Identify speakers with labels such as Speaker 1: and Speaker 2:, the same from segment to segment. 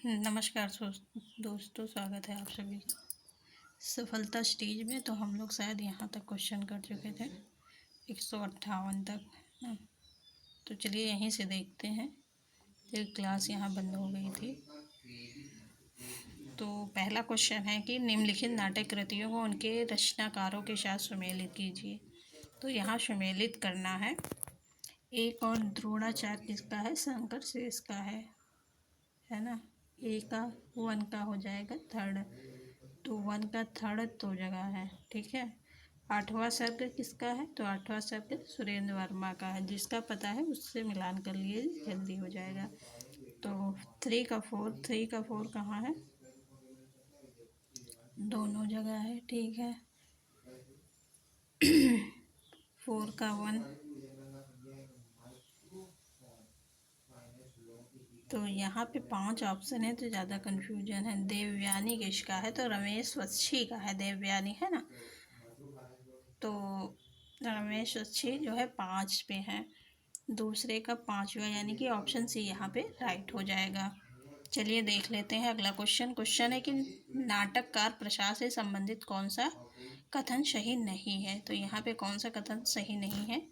Speaker 1: नमस्कार दोस्तों, स्वागत है आप सभी का सफलता स्टेज में। तो हम लोग शायद यहाँ तक क्वेश्चन कर चुके थे 158 तक ना। तो चलिए यहीं से देखते हैं। फिर क्लास यहाँ बंद हो गई थी। तो पहला क्वेश्चन है कि निम्नलिखित नाटक कृतियों को उनके रचनाकारों के साथ सुमेलित कीजिए। तो यहाँ सुमेलित करना है। एक और द्रोणाचार्य किसका है? शंकर शेष का है ना। ए का 1 का हो जाएगा थर्ड, तो 1 का थर्ड तो जगह है, ठीक है। 8वां सर्ग किसका है? तो 8वां सर्ग सुरेंद्र वर्मा का है। जिसका पता है उससे मिलान कर लिए, जल्दी हो जाएगा। तो 3 का 4 कहाँ है? दोनों जगह है, ठीक है। 4 का 1, तो यहाँ पे 5 ऑप्शन है तो ज़्यादा कन्फ्यूजन है। देवयानी किसका है? तो रमेश वच्छी का है। देवयानी है ना, तो रमेश वच्छी जो है 5 पे है। दूसरे का 5वां, यानी कि ऑप्शन सी यहाँ पे राइट हो जाएगा। चलिए देख लेते हैं अगला क्वेश्चन है कि नाटककार प्रसाद से संबंधित कौन सा कथन सही नहीं है। तो यहाँ पे कौन सा कथन सही नहीं है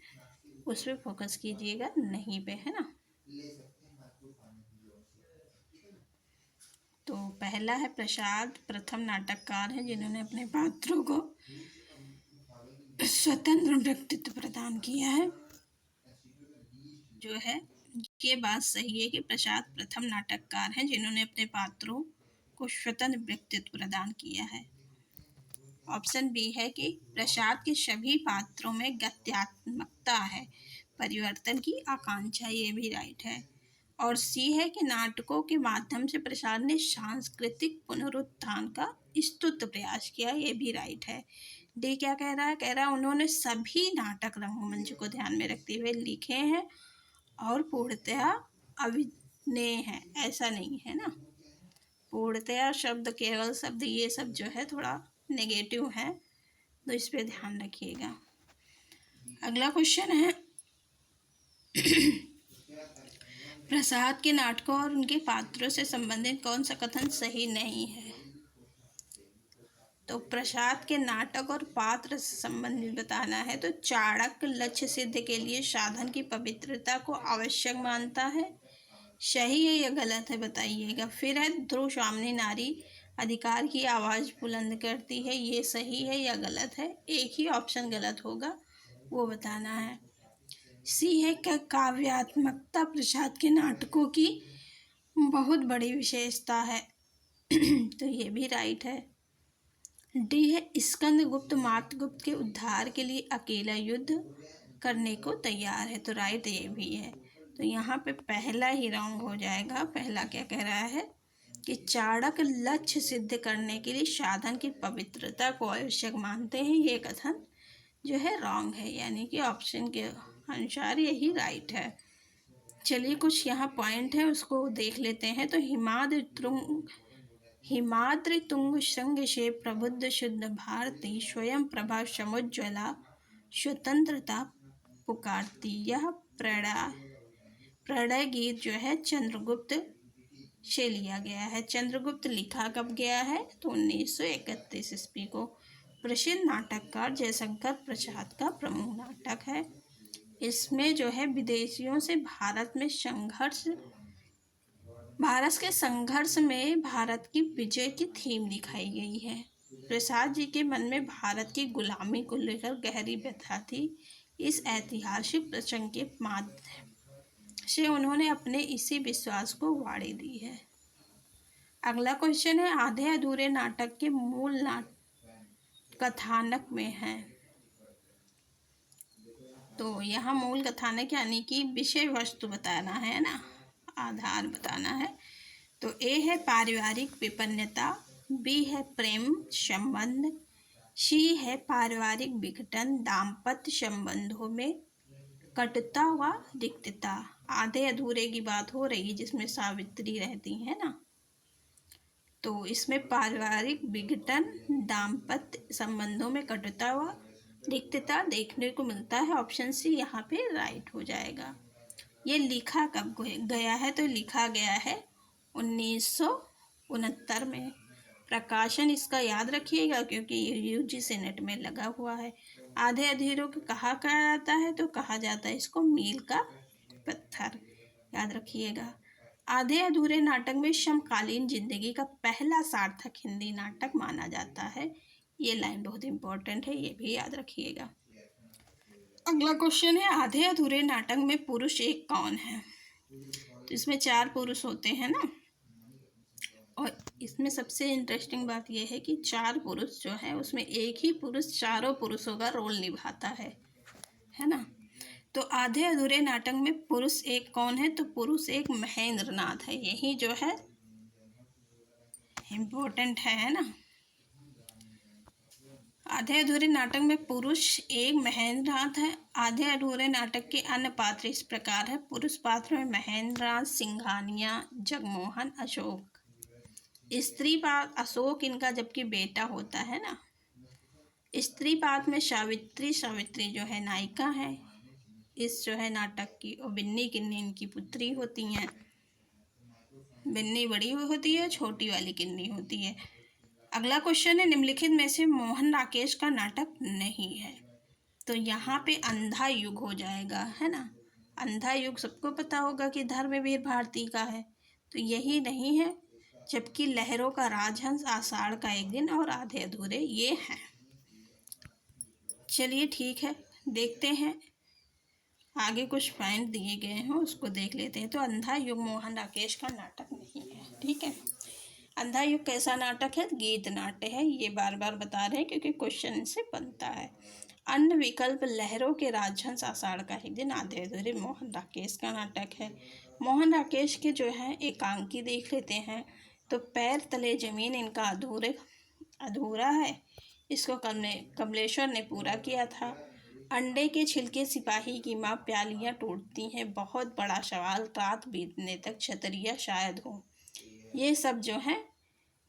Speaker 1: उस पर फोकस कीजिएगा, नहीं पे, है ना। तो पहला है प्रसाद प्रथम नाटककार है जिन्होंने अपने पात्रों को स्वतंत्र व्यक्तित्व प्रदान किया है। जो है ये बात सही है कि प्रसाद प्रथम नाटककार हैं जिन्होंने अपने पात्रों को स्वतंत्र व्यक्तित्व प्रदान किया है। ऑप्शन बी है कि प्रसाद के सभी पात्रों में गत्यात्मकता है, परिवर्तन की आकांक्षा, ये भी राइट है। और सी है कि नाटकों के माध्यम से प्रसाद ने सांस्कृतिक पुनरुत्थान का स्तुत प्रयास किया, ये भी राइट है। डी क्या कह रहा है? कह रहा है उन्होंने सभी नाटक रंगमंच को ध्यान में रखते हुए लिखे हैं और पूर्णतया अभिनय है, ऐसा नहीं है ना। पूर्णतया शब्द, केवल शब्द, ये सब जो है थोड़ा नेगेटिव है, तो इस पे ध्यान रखिएगा। अगला क्वेश्चन है प्रसाद के नाटकों और उनके पात्रों से संबंधित कौन सा कथन सही नहीं है। तो प्रसाद के नाटक और पात्र से संबंधित बताना है। तो चाणक्य लक्ष्य सिद्ध के लिए साधन की पवित्रता को आवश्यक मानता है, सही है या गलत है बताइएगा। फिर है ध्रुव स्वामिनी नारी अधिकार की आवाज़ बुलंद करती है, ये सही है या गलत है। एक ही ऑप्शन गलत होगा, वो बताना है। सी है कि काव्यात्मकता प्रसाद के नाटकों की बहुत बड़ी विशेषता है तो ये भी राइट है। डी है स्कंदगुप्त मातृगुप्त के उद्धार के लिए अकेला युद्ध करने को तैयार है, तो राइट ये भी है। तो यहाँ पे पहला ही रॉन्ग हो जाएगा। पहला क्या कह रहा है कि चाणक्य लक्ष्य सिद्ध करने के लिए साधन की पवित्रता को आवश्यक मानते हैं, ये कथन जो है रॉन्ग है, यानी कि ऑप्शन के अनुसार यही राइट है। चलिए कुछ यहाँ पॉइंट है उसको देख लेते हैं। तो हिमाद्रि तुंग संग से प्रबुद्ध शुद्ध भारती स्वयं प्रभा समुज्ज्वला स्वतंत्रता पुकारती, यह प्रणय गीत जो है चंद्रगुप्त से लिया गया है। चंद्रगुप्त लिखा कब गया है? तो 1931 ईस्वी को। प्रसिद्ध नाटककार जयशंकर प्रसाद का प्रमुख नाटक है। इसमें जो है विदेशियों से भारत के संघर्ष में भारत की विजय की थीम दिखाई गई है। प्रसाद जी के मन में भारत की गुलामी को लेकर गहरी व्यथा थी। इस ऐतिहासिक प्रसंग के माध्यम से उन्होंने अपने इसी विश्वास को वाणी दी है। अगला क्वेश्चन है आधे अधूरे नाटक के मूल कथानक में है। तो यहाँ मूल कथानक यानी कि विषय वस्तु बताना है ना, आधार बताना है। तो ए है पारिवारिक विपन्नता, बी है प्रेम संबंध, सी है पारिवारिक विघटन, दाम्पत्य संबंधों में कटुता व रिक्तता। आधे अधूरे की बात हो रही है जिसमें सावित्री रहती है ना। तो इसमें पारिवारिक विघटन, दाम्पत्य संबंधों में कटुता व रिक्तता देखने को मिलता है। ऑप्शन सी यहाँ पे राइट हो जाएगा। ये लिखा कब गया है? तो लिखा गया है 1969 में। प्रकाशन इसका याद रखिएगा क्योंकि ये यूजीसी नेट में लगा हुआ है। आधे अधूरे को कहा जाता है तो कहा जाता है इसको मील का पत्थर, याद रखिएगा। आधे अधूरे नाटक में समकालीन जिंदगी का पहला सार्थक हिंदी नाटक माना जाता है। ये लाइन बहुत इंपॉर्टेंट है, ये भी याद रखिएगा। अगला क्वेश्चन है, आधे अधूरे नाटक में पुरुष एक कौन है? तो इसमें 4 पुरुष होते हैं ना, और इसमें सबसे इंटरेस्टिंग बात यह है कि 4 पुरुष जो है उसमें एक ही पुरुष चारों पुरुषों का रोल निभाता है ना। तो आधे अधूरे नाटक में पुरुष एक कौन है? तो पुरुष एक महेंद्र नाथ है। यही जो है इम्पोर्टेंट है ना। आधे अधूरे नाटक में पुरुष एक महेंद्र नाथ है। आधे अधूरे नाटक के अन्य पात्र इस प्रकार है। पुरुष पात्र में महेंद्र नाथ, सिंघानिया, जगमोहन, अशोक। स्त्री पात्र अशोक इनका जबकि बेटा होता है ना। स्त्री पात्र में सावित्री, सावित्री जो है नायिका है इस जो है नाटक की, और बिन्नी किन्नी इनकी पुत्री होती हैं। बिन्नी बड़ी होती है, छोटी वाली किन्नी होती है। अगला क्वेश्चन है, निम्नलिखित में से मोहन राकेश का नाटक नहीं है। तो यहाँ पे अंधा युग हो जाएगा, है ना। अंधा युग सबको पता होगा कि धर्मवीर भारती का है, तो यही नहीं है। जबकि लहरों का राजहंस, आषाढ़ का एक दिन और आधे अधूरे ये हैं। चलिए ठीक है, देखते हैं आगे कुछ पॉइंट दिए गए हैं उसको देख लेते हैं। तो अंधा युग मोहन राकेश का नाटक नहीं है, ठीक है। अंधा युग कैसा नाटक है? गीत नाट्य है। ये बार बार बता रहे हैं क्योंकि क्वेश्चन से बनता है। अन्य विकल्प लहरों के राजहंस, आषाढ़ का एक दिन, आधे अधूरे मोहन राकेश का नाटक है। मोहन राकेश के जो है एकांकी देख लेते हैं। तो पैर तले जमीन इनका अधूरा है, इसको कमलेश्वर ने पूरा किया था। अंडे के छिलके सिपाही की माँ, प्यालियाँ टूटती हैं, बहुत बड़ा सवाल, रात बीतने तक, छतरिया शायद हो। ये सब जो है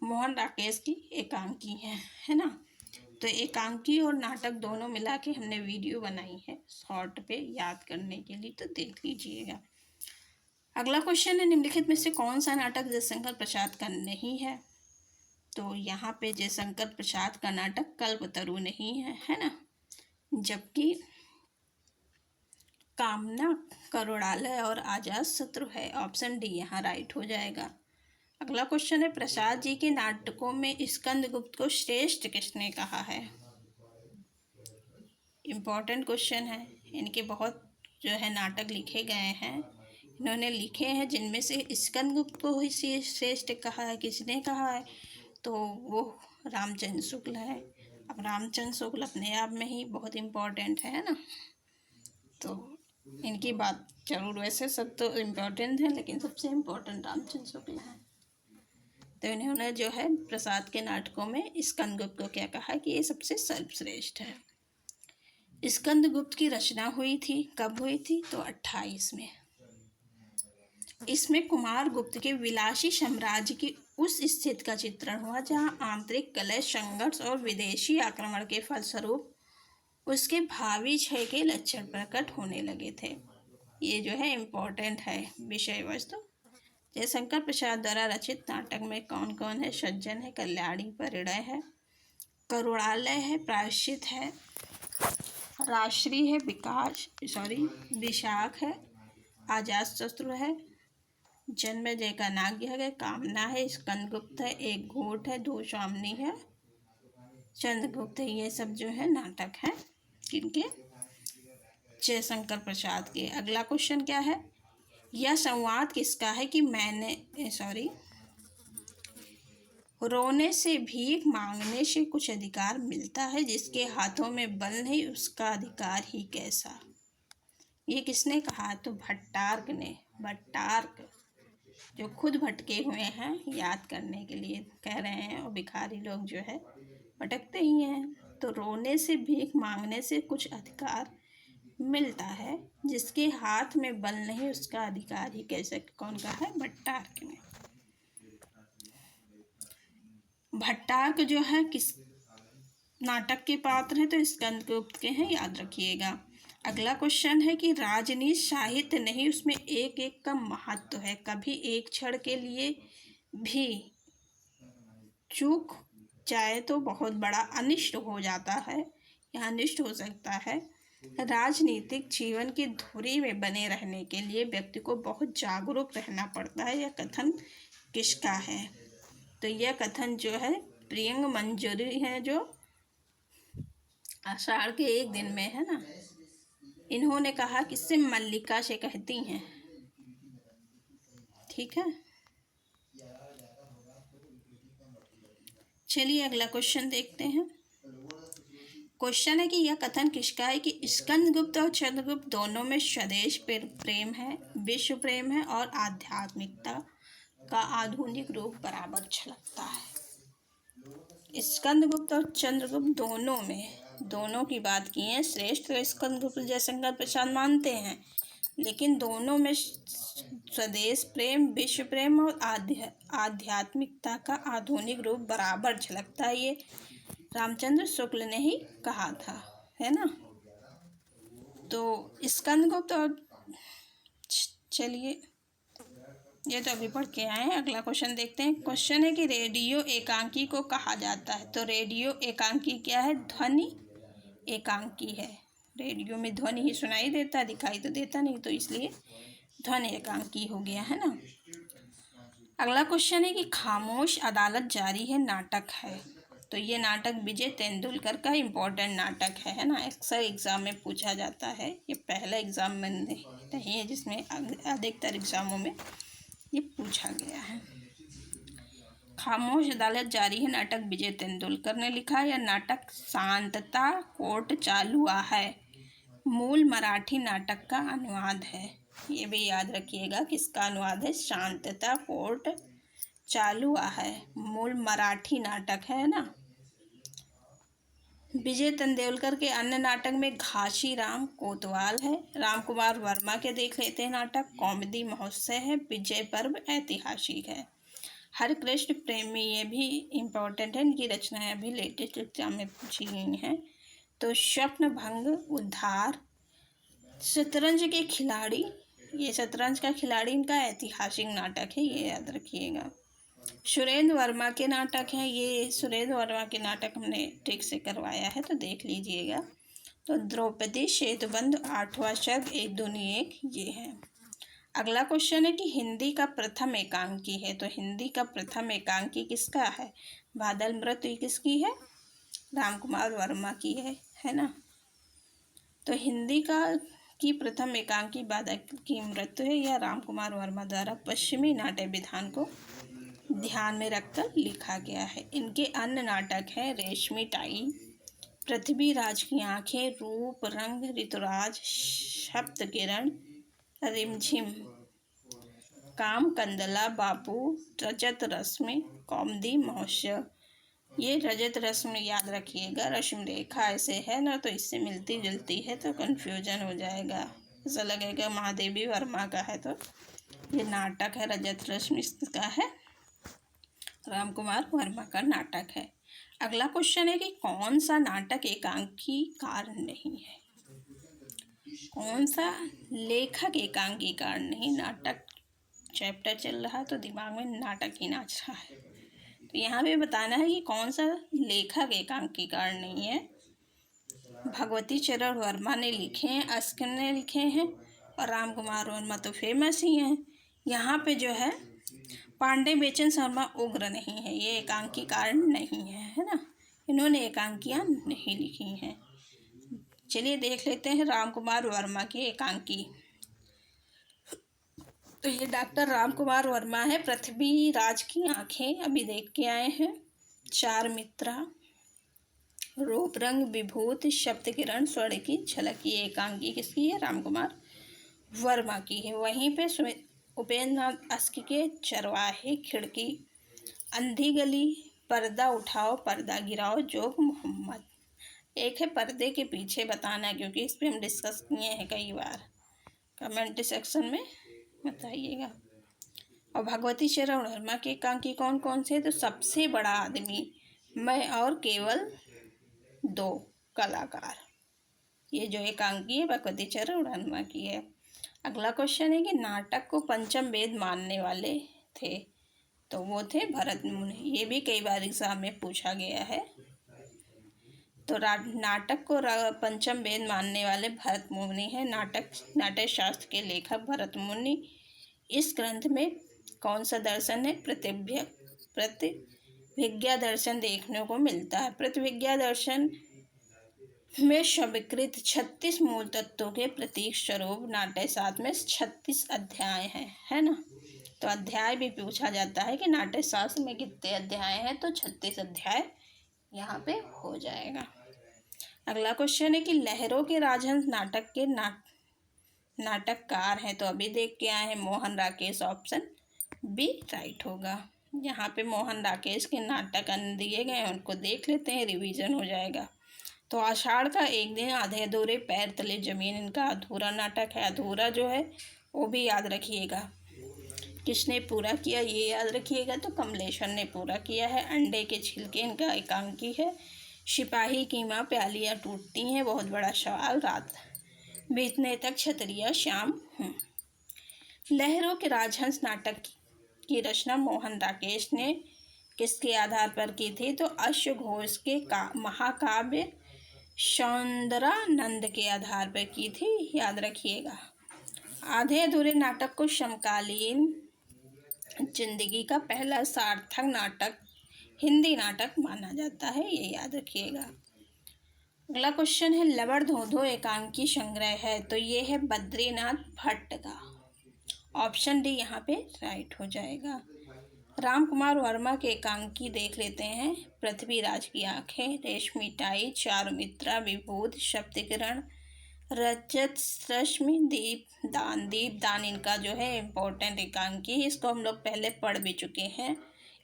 Speaker 1: मोहन राकेश की एकांकी है ना। तो एकांकी और नाटक दोनों मिला के हमने वीडियो बनाई है शॉर्ट पे याद करने के लिए, तो देख लीजिएगा। अगला क्वेश्चन है, निम्नलिखित में से कौन सा नाटक जयशंकर प्रसाद का नहीं है? तो यहाँ पे जयशंकर प्रसाद का नाटक कल्पतरु नहीं है ना। जबकि कामना, करुणालय और आजाद शत्रु है। ऑप्शन डी यहाँ राइट हो जाएगा। अगला क्वेश्चन है, प्रसाद जी के नाटकों में स्कंदगुप्त को श्रेष्ठ किसने कहा है? इम्पोर्टेंट क्वेश्चन है। इनके बहुत जो है नाटक लिखे गए हैं, इन्होंने लिखे हैं, जिनमें से स्कंदगुप्त को ही श्रेष्ठ कहा है। किसने कहा है? तो वो रामचंद्र शुक्ल है। अब रामचंद्र शुक्ल अपने आप में ही बहुत इम्पोर्टेंट है ना, तो इनकी बात जरूर, वैसे सब तो इम्पोर्टेंट है लेकिन सबसे इम्पोर्टेंट रामचंद्र शुक्ल है। तो इन्होंने जो है प्रसाद के नाटकों में स्कंदगुप्त को क्या कहा कि ये सबसे सर्वश्रेष्ठ है। स्कंदगुप्त की रचना हुई थी, कब हुई थी? तो 28 में। इसमें कुमार गुप्त के विलासी साम्राज्य की उस स्थिति का चित्रण हुआ जहां आंतरिक कलह, संघर्ष और विदेशी आक्रमण के फलस्वरूप उसके भावी क्षय के लक्षण प्रकट होने लगे थे। ये जो है इम्पोर्टेंट है विषय वस्तु। जयशंकर प्रसाद द्वारा रचित नाटक में कौन कौन है? सज्जन है, कल्याणी, परिणय है, करुणालय है, प्रायश्चित है, राजश्री है, विशाख है, आजाद शत्रु है, जन्मेजय का नाग्य है, कामना है, स्कंदगुप्त है, एक घूट है, दो स्वामिनी है, चंद्रगुप्त है। ये सब जो है नाटक है किनके? जयशंकर प्रसाद के। अगला क्वेश्चन क्या है? यह संवाद किसका है कि रोने से, भीख मांगने से कुछ अधिकार मिलता है, जिसके हाथों में बल नहीं उसका अधिकार ही कैसा। ये किसने कहा? तो भट्टार्क ने। भट्टार्क जो खुद भटके हुए हैं, याद करने के लिए कह रहे हैं, और भिखारी लोग जो है भटकते ही हैं। तो रोने से, भीख मांगने से कुछ अधिकार मिलता है, जिसके हाथ में बल नहीं उसका अधिकार ही कैसे। कौन कहा है? भट्टार्क ने। भट्टार्क जो है किस नाटक के पात्र हैं? तो स्कंदगुप्त के हैं, याद रखिएगा। अगला क्वेश्चन है कि राजनीति साहित्य नहीं, उसमें एक एक का महत्व है। कभी एक क्षण के लिए भी चूक जाए तो बहुत बड़ा अनिष्ट हो जाता है या अनिष्ट हो सकता है। राजनीतिक जीवन की धुरी में बने रहने के लिए व्यक्ति को बहुत जागरूक रहना पड़ता है। यह कथन किसका है? तो यह कथन जो है प्रियंग मंजूरी है, जो आषाढ़ के एक दिन में है ना, इन्होंने कहा, किससे? मल्लिका से कहती हैं। ठीक है, चलिए अगला क्वेश्चन देखते हैं। क्वेश्चन है कि यह कथन किसका है कि स्कंदगुप्त और चंद्रगुप्त दोनों में स्वदेश प्रेम है, विश्व प्रेम है और आध्यात्मिकता का आधुनिक रूप बराबर छलकता है। स्कंदगुप्त और चंद्रगुप्त दोनों में, दोनों की बात की है। श्रेष्ठ तो स्कंदगुप्त जयशंकर प्रसाद मानते हैं, लेकिन दोनों में स्वदेश प्रेम, विश्व प्रेम और आध्यात्मिकता का आधुनिक रूप बराबर झलकता है। ये रामचंद्र शुक्ल ने ही कहा था, है ना। तो स्कंदगुप्त और, चलिए ये तो अभी पढ़ के आए हैं। अगला क्वेश्चन देखते हैं। क्वेश्चन है कि रेडियो एकांकी को कहा जाता है। तो रेडियो एकांकी क्या है? ध्वनि एकांकी है। रेडियो में ध्वनि ही सुनाई देता है, दिखाई तो देता नहीं, तो इसलिए ध्वनि एकांकी हो गया, है ना। अगला क्वेश्चन है कि खामोश अदालत जारी है नाटक है। तो ये नाटक विजय तेंदुलकर का इम्पोर्टेंट नाटक है ना। अक्सर एग्जाम में पूछा जाता है। ये पहला एग्जाम में नहीं है जिसमें अधिकतर एग्जामों में ये पूछा गया है। खामोश अदालत जारी है नाटक विजय तेंदुलकर ने लिखा। यह नाटक शांतता कोर्ट चालुआ है, मूल मराठी नाटक का अनुवाद है। ये भी याद रखिएगा, किसका अनुवाद है? शांतता कोर्ट चालुआ है, मूल मराठी नाटक है ना। विजय तेंदुलकर के अन्य नाटक में घाशीराम कोतवाल है। रामकुमार वर्मा के देख लेते हैं नाटक। कॉमेडी महोत्सव है, विजय पर्व ऐतिहासिक है। हरकृष्ण प्रेमी, ये भी इम्पोर्टेंट है, इनकी रचनाएं भी लेटेस्ट एग्जाम में पूछी गई हैं। तो स्वप्न भंग, उद्धार, शतरंज के खिलाड़ी, ये शतरंज का खिलाड़ी इनका ऐतिहासिक नाटक है, ये याद रखिएगा। सुरेंद्र वर्मा के नाटक हैं। ये सुरेंद्र वर्मा के नाटक हमने ठीक से करवाया है, तो देख लीजिएगा। तो द्रौपदी सेतुबंध, आठवां सर्ग, एक दूनी एक, ये है। अगला क्वेश्चन है कि हिंदी का प्रथम एकांकी है। तो हिंदी का प्रथम एकांकी किसका है? बादल मृत्यु किसकी है? रामकुमार वर्मा की है ना। तो हिंदी की प्रथम एकांकी बादल की मृत्यु है, या रामकुमार वर्मा द्वारा पश्चिमी नाट्य विधान को ध्यान में रखकर लिखा गया है। इनके अन्य नाटक हैं रेशमी टाई, पृथ्वीराज की आंखें, रूप रंग, ऋतुराज, सप्तकिरण, रिमझिम, काम कंदला, बापू, रजत रश्मि, कॉमेडी महोत्सव। ये रजत रश्मि याद रखिएगा, रश्मि रेखा ऐसे है ना, तो इससे मिलती जुलती है, तो कन्फ्यूजन हो जाएगा, ऐसा लगेगा महादेवी वर्मा का है। तो ये नाटक है रजत रश्मि का है, रामकुमार वर्मा का नाटक है। अगला क्वेश्चन है कि कौन सा नाटक एकांकीकार नहीं है? कौन सा लेखक एकांकीकार नहीं? नाटक चैप्टर चल रहा है तो दिमाग में नाटक ही नाच रहा है, तो यहाँ पे बताना है कि कौन सा लेखक एकांकीकार नहीं है। भगवती चरण वर्मा ने लिखे हैं, अस्कर ने लिखे हैं, और रामकुमार वर्मा तो फेमस ही हैं। यहाँ पे जो है पांडे बेचन शर्मा उग्र नहीं है, ये एकांकीकार नहीं है ना, इन्होंने एकांकियाँ नहीं लिखी हैं। चलिए देख लेते हैं रामकुमार वर्मा की एकांकी। तो ये डॉक्टर रामकुमार वर्मा है। पृथ्वीराज की आंखें अभी देख के आए हैं। चार मित्रा, रूप रंग विभूति, सप्तकिरण, स्वर्ण की झलक, ये एकांकी किसकी है? रामकुमार वर्मा की है। वहीं पे उपेंद्र नाथ अस्क के चरवाहे, खिड़की, अंधी गली, पर्दा उठाओ पर्दा गिराओ, जोग मोहम्मद। एक है पर्दे के पीछे बताना, क्योंकि इस पर हम डिस्कस किए हैं कई बार, कमेंट सेक्शन में बताइएगा। और भगवती चरण वर्मा के एकांकी कौन कौन से? तो सबसे बड़ा आदमी, मैं और केवल दो कलाकार, ये जो एकांकी है भगवती चरण वर्मा की है। अगला क्वेश्चन है कि नाटक को पंचम वेद मानने वाले थे। तो वो थे भरत मुनि। ये भी कई बार एग्जाम में पूछा गया है। तो नाटक को पंचम वेद मानने वाले भरत मुनि हैं। नाट्य शास्त्र के लेखक भरत मुनि। इस ग्रंथ में कौन सा दर्शन है? प्रतिभिज्ञा दर्शन देखने को मिलता है। प्रतिभिज्ञा दर्शन में स्वीकृत 36 मूल तत्वों के प्रतीक स्वरूप नाट्य शास्त्र में 36 अध्याय हैं, है ना। तो अध्याय भी पूछा जाता है कि नाट्य शास्त्र में कितने अध्याय हैं, तो 36 अध्याय यहाँ पे हो जाएगा। अगला क्वेश्चन है कि लहरों के राजहंस नाटक के नाटककार हैं। तो अभी देख के आए हैं Mohan Rakesh, option b right होगा। यहाँ पे मोहन राकेश के नाटक दिए गए हैं, उनको देख लेते हैं, रिवीजन हो जाएगा। तो आषाढ़ का एक दिन, आधे अधूरे, पैर तले जमीन, इनका अधूरा नाटक है। अधूरा जो है वो भी याद रखिएगा। किसने पूरा किया ये याद रखिएगा, तो कमलेश्वर ने पूरा किया है। अंडे के छिलके, इनका एकांकी है। सिपाही की माँ, प्यालियाँ टूटती हैं, बहुत बड़ा सवाल, रात बीतने तक छतरिया श्याम हूँ। लहरों के राजहंस नाटक की रचना मोहन राकेश ने किसके आधार पर की थी? तो अश्वघोष के महाकाव्य सौंदरानंद के आधार पर की थी, याद रखिएगा। आधे अधूरे नाटक को समकालीन जिंदगी का पहला सार्थक नाटक, हिंदी नाटक माना जाता है, ये याद रखिएगा। अगला क्वेश्चन है लवण धोधो एकांकी संग्रह है। तो ये है बद्रीनाथ भट्ट का, ऑप्शन डी यहाँ पे राइट हो जाएगा। राम कुमार वर्मा के एकांकी देख लेते हैं। पृथ्वीराज की आंखें, रेशमी टाई, चारुमित्रा, विभूत, सप्तकिरण, रजत रश्मि, दीपदान इनका जो है इम्पोर्टेंट एकांकी। इसको हम लोग पहले पढ़ भी चुके हैं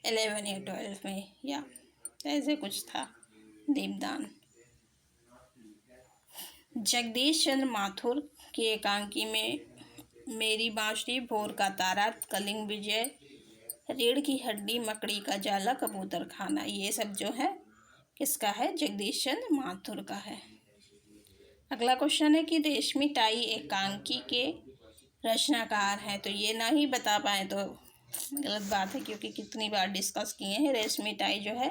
Speaker 1: 11 या 12 में, या ऐसे कुछ था, दीपदान। जगदीश चंद्र माथुर की एकांकी में मेरी बांसुरी, भोर का तारा, कलिंग विजय, रीढ़ की हड्डी, मकड़ी का जाला, कबूतर खाना, ये सब जो है किसका है? जगदीश चंद्र माथुर का है। अगला क्वेश्चन है कि रेशमी टाई एकांकी के रचनाकार हैं। तो ये ना ही बता पाए तो गलत बात है, क्योंकि कितनी बार डिस्कस किए हैं। रेशमी टाई जो है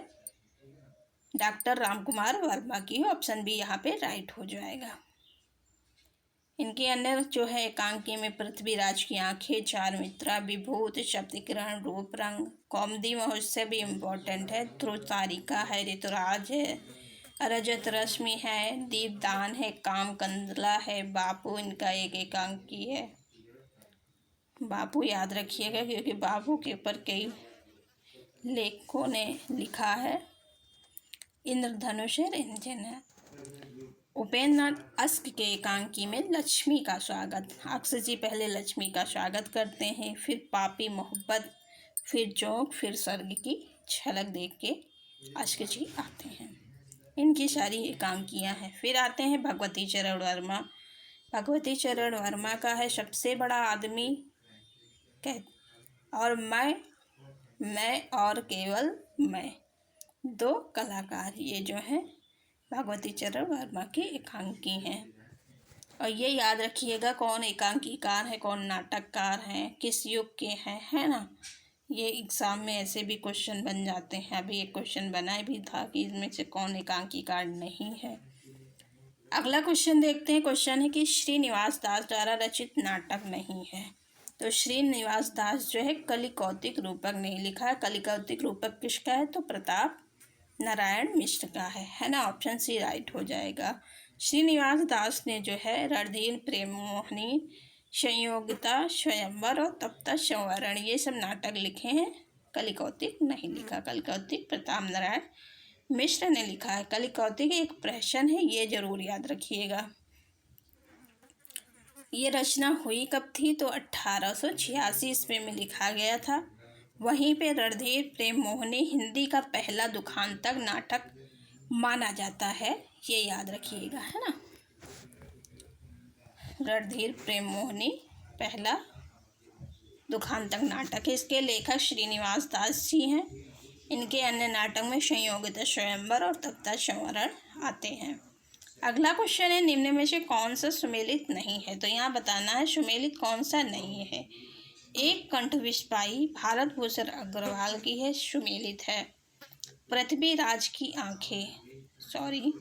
Speaker 1: डॉक्टर राम कुमार वर्मा की, ऑप्शन बी यहाँ पे राइट हो जाएगा। इनके अंदर जो है एकांकी में पृथ्वीराज की आंखें, चारुमित्रा, विभूत, सप्तकिरण, रूप रंग, कौमुदी महोत्सव भी इम्पोर्टेंट है, ध्रुव तारिका है, ऋतुराज है, रजत रश्मि है, दीपदान है, काम कंदला है, बापू इनका एक एकांकी है। बापू याद रखिएगा, क्योंकि बापू के ऊपर कई लेखकों ने लिखा है। इंद्रधनुष रंजन है। उपेंद्रनाथ अश्क के एकांकी में लक्ष्मी का स्वागत, अक्सर जी पहले लक्ष्मी का स्वागत करते हैं, फिर पापी मोहब्बत, फिर जोंक, फिर स्वर्ग की झलक देख के अश्क जी आते हैं। इनकी सारी एकांकियां हैं। फिर आते हैं भगवती चरण वर्मा। भगवती चरण वर्मा का है सबसे बड़ा आदमी और मैं और केवल मैं, दो कलाकार, ये जो है भगवती चरण वर्मा की एकांकी हैं। और ये याद रखिएगा कौन एकांकीकार है, कौन नाटककार हैं, किस युग के हैं, है ना। ये एग्ज़ाम में ऐसे भी क्वेश्चन बन जाते हैं। अभी एक क्वेश्चन बना भी था कि इसमें से कौन एकांकीकार नहीं है। अगला क्वेश्चन देखते हैं। क्वेश्चन है कि श्रीनिवास दास द्वारा रचित नाटक नहीं है। तो श्रीनिवास दास जो है कलिकौतिक रूपक नहीं लिखा है। कलिकौतिक रूपक किसका है? तो प्रताप नारायण मिश्र का है ना। ऑप्शन सी राइट हो जाएगा। श्रीनिवास दास ने जो है रणधीर, प्रेम मोहिनी, संयोगिता, स्वयंवर और तप्त संवरण ये सब नाटक लिखे हैं। कलिकौतिक नहीं लिखा। कलिकौतिक प्रताप नारायण मिश्र ने लिखा है। कलिकौतिक एक प्रहसन है, ये जरूर याद रखिएगा। ये रचना हुई कब थी? तो 1886 ईस्वी में लिखा गया था। वहीं पे रणधीर प्रेम मोहिनी हिंदी का पहला दुखांतक नाटक माना जाता है, ये याद रखिएगा, है ना। रणधीर प्रेम मोहिनी पहला दुखांतक नाटक है। इसके लेखक श्रीनिवास दास जी हैं। इनके अन्य नाटक में संयोगिता, स्वयंवर और तप्त संवरण आते हैं। अगला क्वेश्चन है निम्न में से कौन सा सुमेलित नहीं है? तो यहाँ बताना है सुमेलित कौन सा नहीं है। एक कंठ विस्पाई भारत भूषण अग्रवाल की है, सुमेलित है। पृथ्वीराज की आंखें, सॉरी,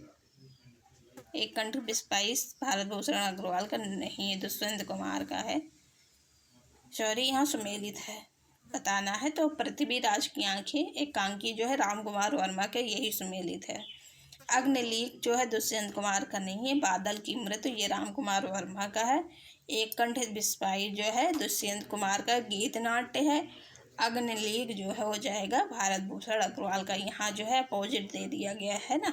Speaker 1: एक कंठ विस्पाई भारत भूषण अग्रवाल का नहीं है, दुष्यंत कुमार का है, सॉरी, यहाँ सुमेलित है बताना है। तो पृथ्वीराज की आंखें एकांकी जो है राम कुमार वर्मा के, यही सुमेलित है। अग्निलीक जो है दुष्यंत कुमार का नहीं है, बादल की मृत्यु ये राम कुमार वर्मा का है। एक कंठ विस्पाई जो है दुष्यंत कुमार का गीत नाट्य है। अग्निलीक जो है हो जाएगा भारत भूषण अग्रवाल का, यहाँ जो है अपोजिट दे दिया गया है ना।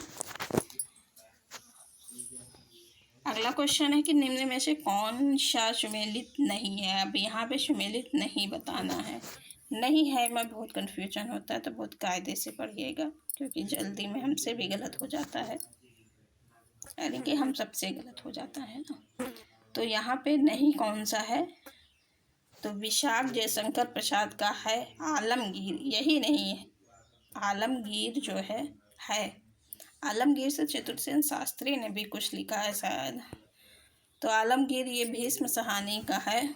Speaker 1: अगला क्वेश्चन है कि निम्न में से कौन सा सुमेलित नहीं है। अब यहाँ पे सुमेलित नहीं बताना है, नहीं है में बहुत कन्फ्यूजन होता है, तो बहुत कायदे से पढ़िएगा, क्योंकि जल्दी में हमसे भी गलत हो जाता है, यानी कि हम सबसे गलत हो जाता है ना। तो यहाँ पे नहीं कौन सा है, तो विशाख जयशंकर प्रसाद का है आलमगीर, यही नहीं है, आलमगीर जो है आलमगीर से चतुर्सेन शास्त्री ने भी कुछ लिखा है शायद। तो आलमगीर ये भीष्म सहानी का है।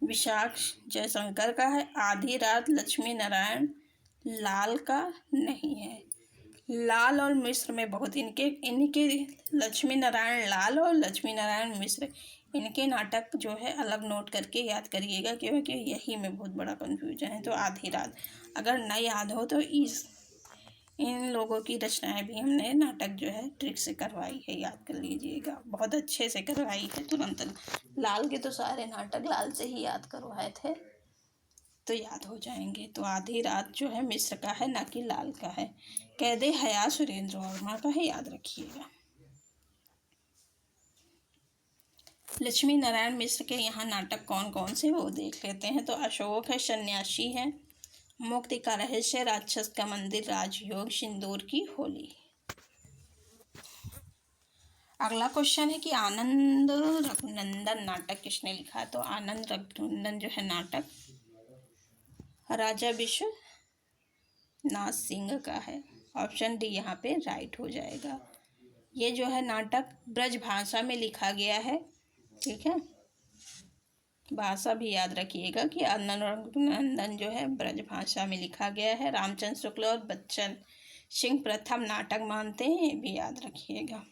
Speaker 1: विशाख जयशंकर का है। आधी रात लक्ष्मी नारायण लाल का नहीं है। लाल और मिश्र में बहुत इनके लक्ष्मी नारायण लाल और लक्ष्मी नारायण मिश्र, इनके नाटक जो है अलग नोट करके याद करिएगा, क्योंकि यही में बहुत बड़ा कन्फ्यूजन है। तो आधी रात अगर न याद हो तो इन लोगों की रचनाएं भी हमने नाटक जो है ट्रिक से करवाई है, याद कर लीजिएगा, बहुत अच्छे से करवाई है तुरंत। लाल के तो सारे नाटक लाल से ही याद करवाए थे, तो याद हो जाएंगे। तो आधी रात जो है मिश्र का है, ना कि लाल का है। कैदे हयात सुरेंद्र वर्मा का है, याद रखिएगा। लक्ष्मी नारायण मिश्र के यहाँ नाटक कौन कौन से वो देख लेते हैं। तो अशोक है, सन्यासी है, मुक्ति का रहस्य, राक्षस का मंदिर, राजयोग, सिंदूर की होली। अगला क्वेश्चन है कि आनंद रघुनंदन नाटक किसने लिखा। तो आनंद रघुनंदन जो है नाटक राजा विश्वनाथ सिंह का है। ऑप्शन डी यहाँ पे राइट हो जाएगा। ये जो है नाटक ब्रज भाषा में लिखा गया है, ठीक है, भाषा भी याद रखिएगा कि आनंद रघुनंदन जो है ब्रज भाषा में लिखा गया है। रामचंद्र शुक्ल और बच्चन सिंह प्रथम नाटक मानते हैं, ये भी याद रखिएगा।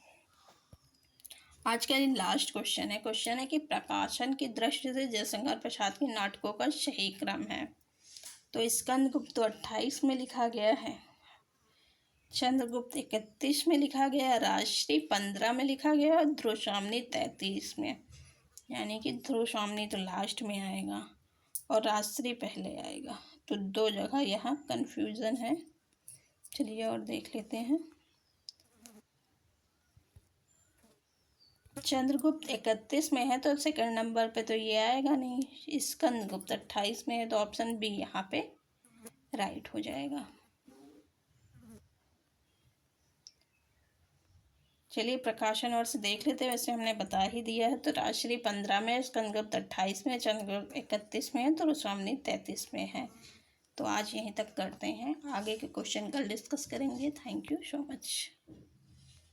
Speaker 1: आज का लास्ट क्वेश्चन है कि प्रकाशन की दृष्टि से जयशंकर प्रसाद के नाटकों का सही क्रम है। तो स्कंदगुप्त तो 28 में लिखा गया है, चंद्रगुप्त 31 में लिखा गया है, राजश्री 15 में लिखा गया है और ध्रुवस्वामिनी 33 में, यानी कि ध्रुवस्वामिनी तो लास्ट में आएगा और राजश्री पहले आएगा। तो 2 जगह यहाँ कन्फ्यूज़न है। चलिए और देख लेते हैं। चंद्रगुप्त 31 में है तो सेकंड नंबर पे तो ये आएगा नहीं। स्कंदगुप्त 28 में है तो ऑप्शन बी यहाँ पे राइट हो जाएगा। चलिए प्रकाशन वर्ष देख लेते हैं, वैसे हमने बता ही दिया है। तो राजश्री 15 में, स्कंदगुप्त 28 में, चंद्रगुप्त 31 में है, तो ध्रुवस्वामिनी 33 में है। तो आज यहीं तक करते हैं, आगे के क्वेश्चन कल डिस्कस करेंगे। Thank you so much.